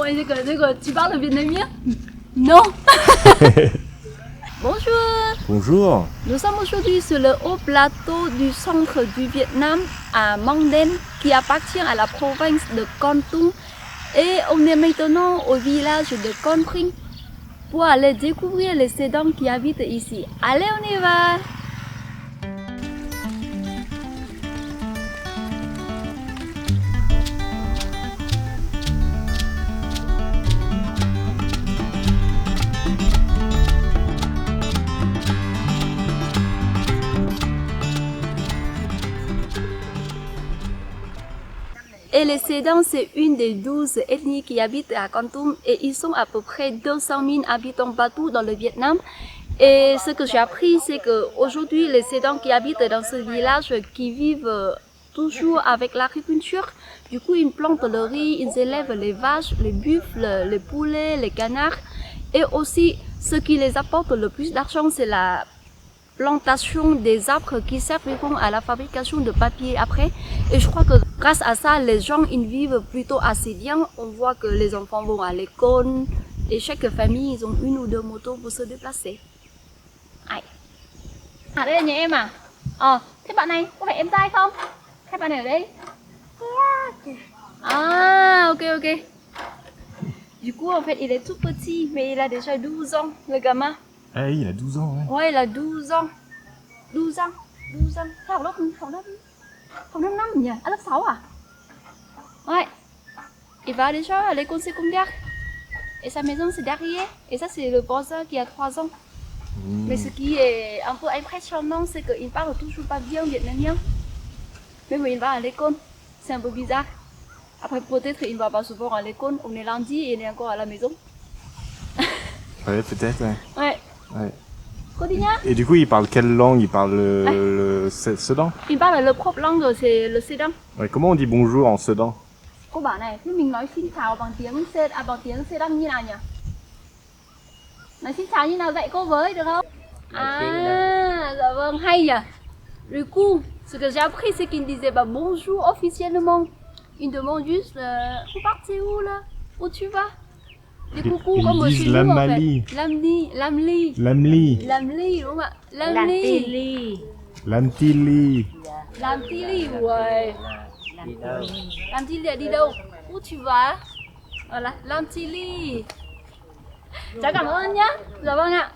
Oh, tu parles vietnamien? Non. Bonjour. Bonjour. Nous sommes aujourd'hui sur le haut plateau du centre du Vietnam à Mang Den qui appartient à la province de Kon Tum. Et on est maintenant au village de Kon Prinh pour aller découvrir les Sédans qui habitent ici. Allez, on y va! Et les Sédans, c'est une des 12 ethnies qui habitent à Kon Tum et ils sont à peu près 200 000 habitants partout dans le Vietnam. Et ce que j'ai appris, c'est qu'aujourd'hui, les Sédans qui habitent dans ce village, qui vivent toujours avec l'agriculture, du coup, ils plantent le riz, ils élèvent les vaches, les buffles, les poulets, les canards. Et aussi, ce qui les apporte le plus d'argent, c'est la plantation des arbres qui serviront à la fabrication de papier après. Et je crois que grâce à ça, les gens ils vivent plutôt assez bien. On voit que les enfants vont à l'école et chaque famille ils ont une ou deux motos pour se déplacer. À đây là nhà em à? Thế bạn này có phải em trai không? Hai bạn này ở đây? Ah, ok. Du coup, en fait, il est tout petit, mais il a déjà 12 ans, le gamin. Ah oui, il a 12 ans, ouais. Ouais, il a 12 ans. 12 ans. Thế học lớp năm nhỉ? À, lớp 6 à? Ouais. Il va déjà à l'école secondaire. Et sa maison, c'est derrière. Et ça, c'est le voisin qui a 3 ans. Mais ce qui est un peu impressionnant, c'est qu'il parle toujours pas bien vietnamien. Même il va à l'école. C'est un peu bizarre. Après, peut-être il va pas souvent à l'école. On est lundi et il est encore à la maison. Ouais, peut-être, ouais. Ouais. Et du coup, il parle quelle langue? Il parle le Sedan? Il parle le propre langue, c'est le Sedan. Ouais, comment on dit bonjour en Sedan? Cô bảo này, thế mình nói xin chào bằng tiếng Sedan như nào nhỉ? Nói xin chào như nào dạy cô với được không? Ah, dạ vâng, hay nhỉ. Du coup, ce que j'ai appris, c'est qu'il disait bonjour officiellement. Il demande juste, vous partez où là? Où tu vas? Des coucous comme chez nous en fait. Lamli, đúng không ạ? Lamli, ouais. Lamtili là đi đâu? Où tu vas? Voilà, Lamtili. Cháu cảm ơn nhé. Dạ vâng ạ.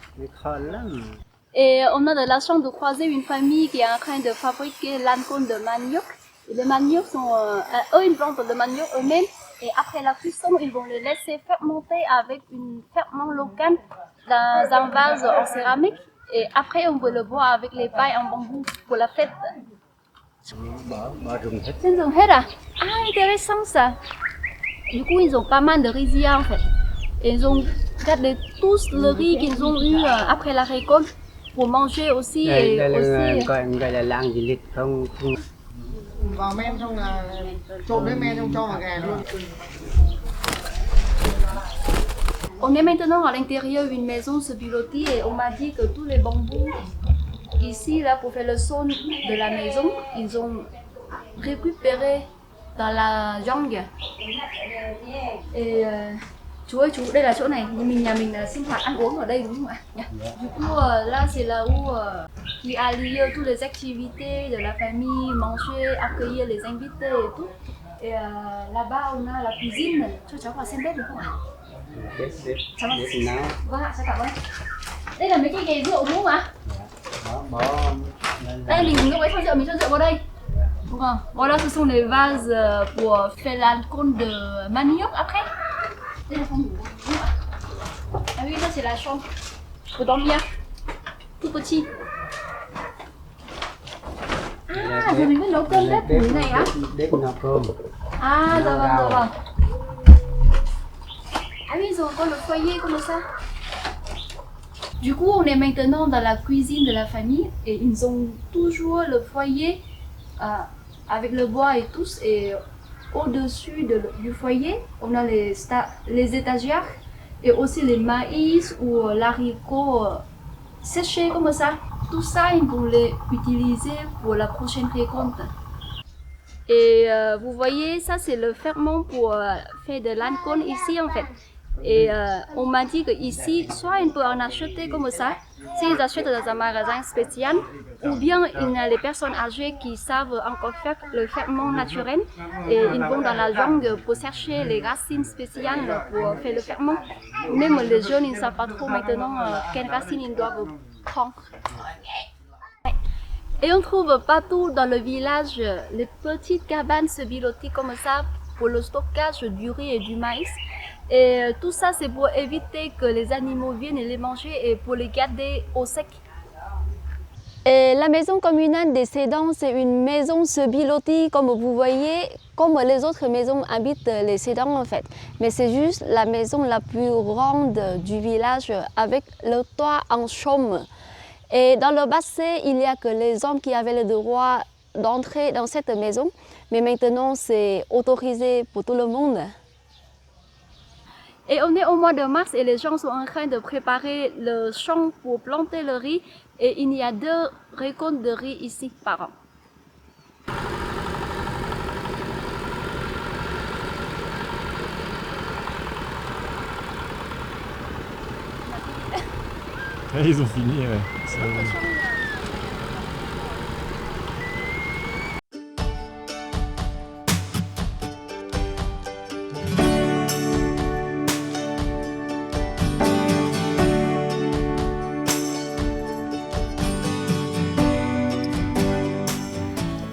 Et on a de la chance de croiser une famille qui est en train de fabriquer l'âne-cône de manioc. Et les maniocs sont, eux ils plantent le manioc eux-mêmes. Et après la cuisson, ils vont le laisser fermenter avec une ferment locale dans un vase en céramique. Et après, on peut le boire avec les pailles en bambou pour la fête. C'est une hết à? Ah, intéressant ça. Du coup, ils ont pas mal de rizières en fait. Et ils ont gardé tous le riz qu'ils ont eu après la récolte pour manger aussi. Et aussi... gọi là làng gì lịch không vào men xong là trộn với men xong cho vào gà luôn. On est maintenant à l'intérieur d'une maison se piloter et on m'a dit que tous les bambous ici là pour faire le son de la maison, ils ont récupéré dans la jungle. Et chú ơi, đây là chỗ này, nhà mình là sinh hoạt ăn uống ở đây đúng không ạ? Du coup, là c'est là où qui allie toutes les activités de la famille, manger, accueillir les invités et tout. Et là-bas, on a la cuisine. Cho cháu vào xem bếp được không ạ? Cháu vào. Vâng ạ, cháu cảm ơn. Đây là mấy cái ghế rượu đúng không ạ? Đây mình lúc ấy cho rượu, mình cho rượu vào đây. Đúng không? Voilà, ce sont les vases pour faire l'alcool de manioc après. Đây là phòng ngủ. Ah oui, ça c'est la chambre pour dormir. Tout petit. Ah, giờ mình mới nấu cơm bếp củi này á? Bếp nấu cơm. Ah, dạ vâng. Ah oui, ils ont encore le foyer comme ça. Du coup, on est maintenant dans la cuisine de la famille et ils ont toujours le foyer avec le bois et tout. Et au-dessus du foyer, on a les étagères et aussi les maïs ou l'haricot séchés comme ça. Tout ça, ils vont les utiliser pour la prochaine récolte. Et vous voyez, ça c'est le ferment pour faire de l'alcool ici en fait. Et on m'a dit que ici, soit on peut en acheter comme ça, s'ils achètent dans un magasin spécial, ou bien il y a les personnes âgées qui savent encore faire le ferment naturel et ils vont dans la jungle pour chercher les racines spéciales pour faire le ferment. Même les jeunes, ils ne savent pas trop maintenant quelles racines ils doivent prendre. Et on trouve partout dans le village les petites cabanes bilotiques comme ça pour le stockage du riz et du maïs. Et tout ça, c'est pour éviter que les animaux viennent les manger et pour les garder au sec. Et la maison communale des Cédans, c'est une maison bilotique, comme vous voyez, comme les autres maisons habitent les Cédans en fait. Mais c'est juste la maison la plus grande du village avec le toit en chaume. Et dans le passé, il n'y a que les hommes qui avaient le droit d'entrer dans cette maison. Mais maintenant, c'est autorisé pour tout le monde. Et on est au mois de mars et les gens sont en train de préparer le champ pour planter le riz. Et il y a 2 récoltes de riz ici par an. Ils ont fini, ouais.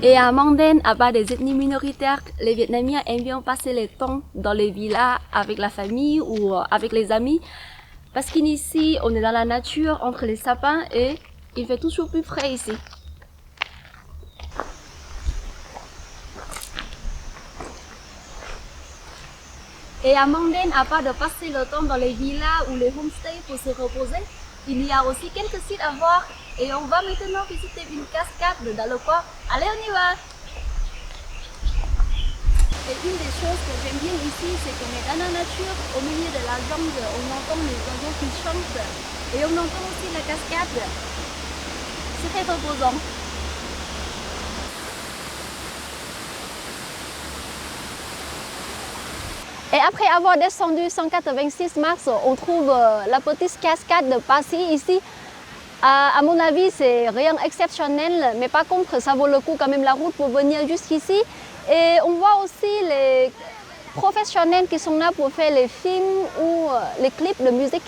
Et à Manden, à part des ethnies minoritaires, les Vietnamiens aiment bien passer le temps dans les villas avec la famille ou avec les amis. Parce qu'ici, on est dans la nature, entre les sapins et il fait toujours plus frais ici. Et à Manden, à part de passer le temps dans les villas ou les homestays pour se reposer, il y a aussi quelques sites à voir. Et on va maintenant visiter une cascade dans le coin. Allez, on y va! Et une des choses que j'aime bien ici, c'est qu'on est dans la nature, au milieu de la jungle, on entend les oiseaux qui chantent et on entend aussi la cascade. C'est très reposant. Et après avoir descendu 186 mars, on trouve la petite cascade de Passy ici. À mon avis, c'est rien d'exceptionnel, mais par contre, ça vaut le coup quand même la route pour venir jusqu'ici. Et on voit aussi les professionnels qui sont là pour faire les films ou les clips de musique.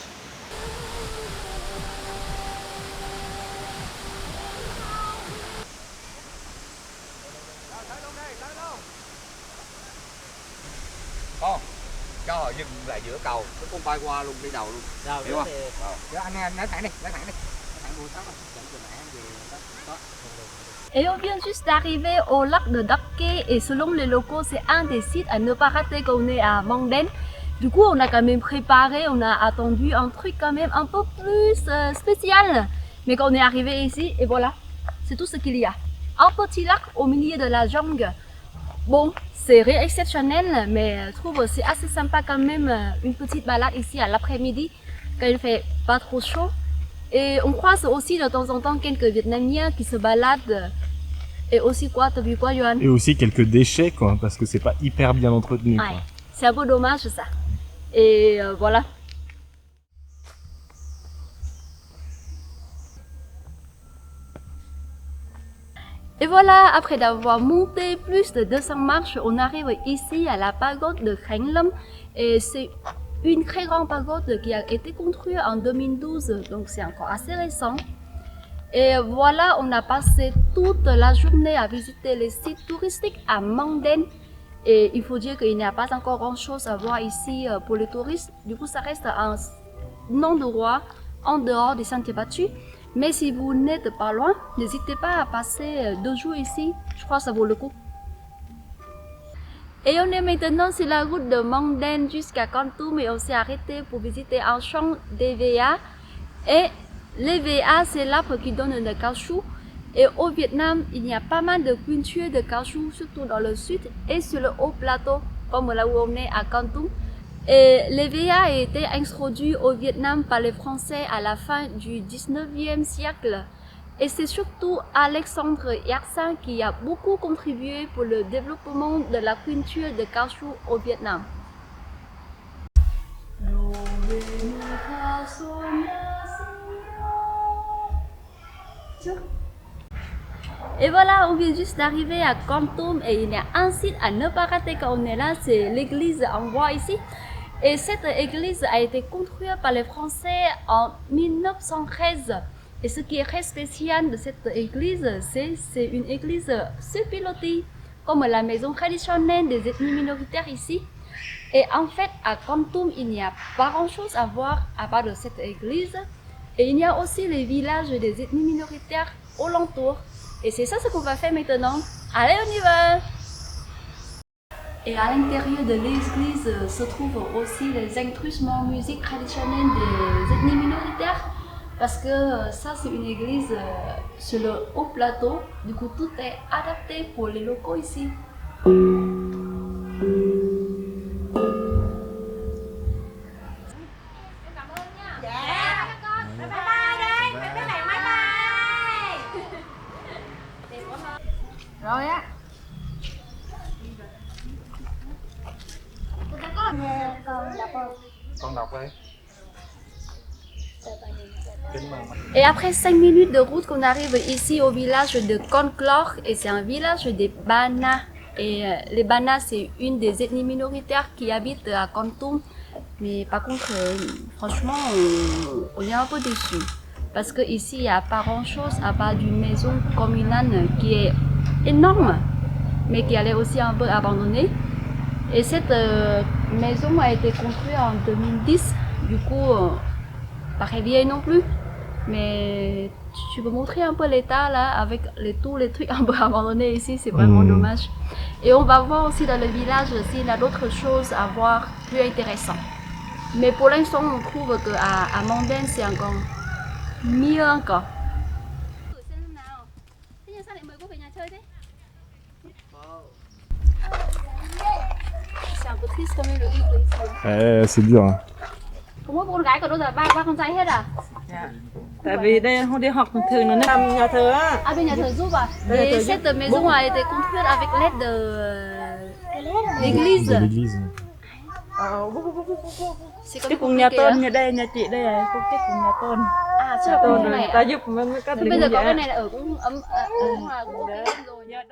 Cho họ dừng lại giữa cầu, cái con bay qua luôn đi đầu luôn. Rồi, hiểu không? Anh nói thẳng đi, nói thẳng đi. Et on vient juste d'arriver au lac de Dakke et selon les locaux, c'est un des sites à ne pas rater quand on est à Manden. Du coup, on a quand même préparé, on a attendu un truc quand même un peu plus spécial. Mais quand on est arrivé ici, et voilà, c'est tout ce qu'il y a. Un petit lac au milieu de la jungle. Bon, c'est rien exceptionnel, mais je trouve c'est assez sympa quand même une petite balade ici à l'après-midi quand il fait pas trop chaud. Et on croise aussi de temps en temps quelques Vietnamiens qui se baladent. Et aussi quoi, t'as vu quoi, Johan? Et aussi quelques déchets, quoi, parce que c'est pas hyper bien entretenu. Ouais, c'est un peu dommage ça. Et voilà. Et voilà, après d'avoir monté plus de 200 marches, on arrive ici à la pagode de Khanh Lom. Et c'est une très grande pagode qui a été construite en 2012, donc c'est encore assez récent. Et voilà, on a passé toute la journée à visiter les sites touristiques à Manden. Et il faut dire qu'il n'y a pas encore grand chose à voir ici pour les touristes. Du coup, ça reste un endroit en dehors des sentiers battus. Mais si vous n'êtes pas loin, n'hésitez pas à passer 2 jours ici. Je crois que ça vaut le coup. Et on est maintenant sur la route de Manden jusqu'à Kon Tum et on s'est arrêté pour visiter un champ d'EVA. Et l'EVA, c'est l'arbre qui donne le caoutchouc. Et au Vietnam, il y a pas mal de cultures de caoutchouc, surtout dans le sud et sur le haut plateau, comme là où on est à Kon Tum. Et l'EVA a été introduit au Vietnam par les Français à la fin du 19e siècle. Et c'est surtout Alexandre Yersin qui a beaucoup contribué pour le développement de la culture de caoutchouc au Vietnam. Et voilà, on vient juste d'arriver à Kon Tum et il y a un site à ne pas rater quand on est là, c'est l'église en bois ici. Et cette église a été construite par les Français en 1913. Et ce qui est très spécial de cette église, c'est une église sous-pilotée, comme la maison traditionnelle des ethnies minoritaires ici. Et en fait, à Kon Tum, il n'y a pas grand-chose à voir à part de cette église. Et il y a aussi les villages des ethnies minoritaires alentour. Et c'est ça ce qu'on va faire maintenant. Allez, on y va! Et à l'intérieur de l'église se trouvent aussi les instruments musique traditionnels des ethnies minoritaires. Parce que ça, c'est une église sur le haut plateau. Du coup, tout est adapté pour les locaux ici. Rồi á. Con đọc đây. Et après 5 minutes de route qu'on arrive ici au village de Kon Klor, et c'est un village des Bana. Et les Bana, c'est une des ethnies minoritaires qui habitent à Kon Tum. Mais par contre, franchement, on est un peu déçus. Parce qu'ici, il n'y a pas grand-chose à part d'une maison communale qui est énorme, mais qui allait aussi un peu abandonnée. Et cette maison a été construite en 2010, du coup, pas très vieille non plus. Mais tu peux montrer un peu l'état là, avec tous les trucs un peu abandonnés ici, c'est vraiment dommage. Et on va voir aussi dans le village s'il y a d'autres choses à voir plus intéressantes. Mais pour l'instant, on trouve qu'à Manden, c'est encore mieux encore. C'est un peu triste quand même le vivre ici. C'est dur. Hein. Không có con gái còn đâu là ba con trai hết à? Dạ. Tại vì đây không đi học thường nó nằm nhà thờ á. À bên nhà thờ giúp à? Et cette maison a été construite avec l'aide de l'église. C'est Cái cùng nhà tôn nhà đây, nhà chị đây này, cũng cái cùng nhà tôn. À, chứ là cùng Tôn cái này ta à? giúp mới cắt Thế bây giờ có cái này là ở cũng ấm cũng là cũng ok rồi.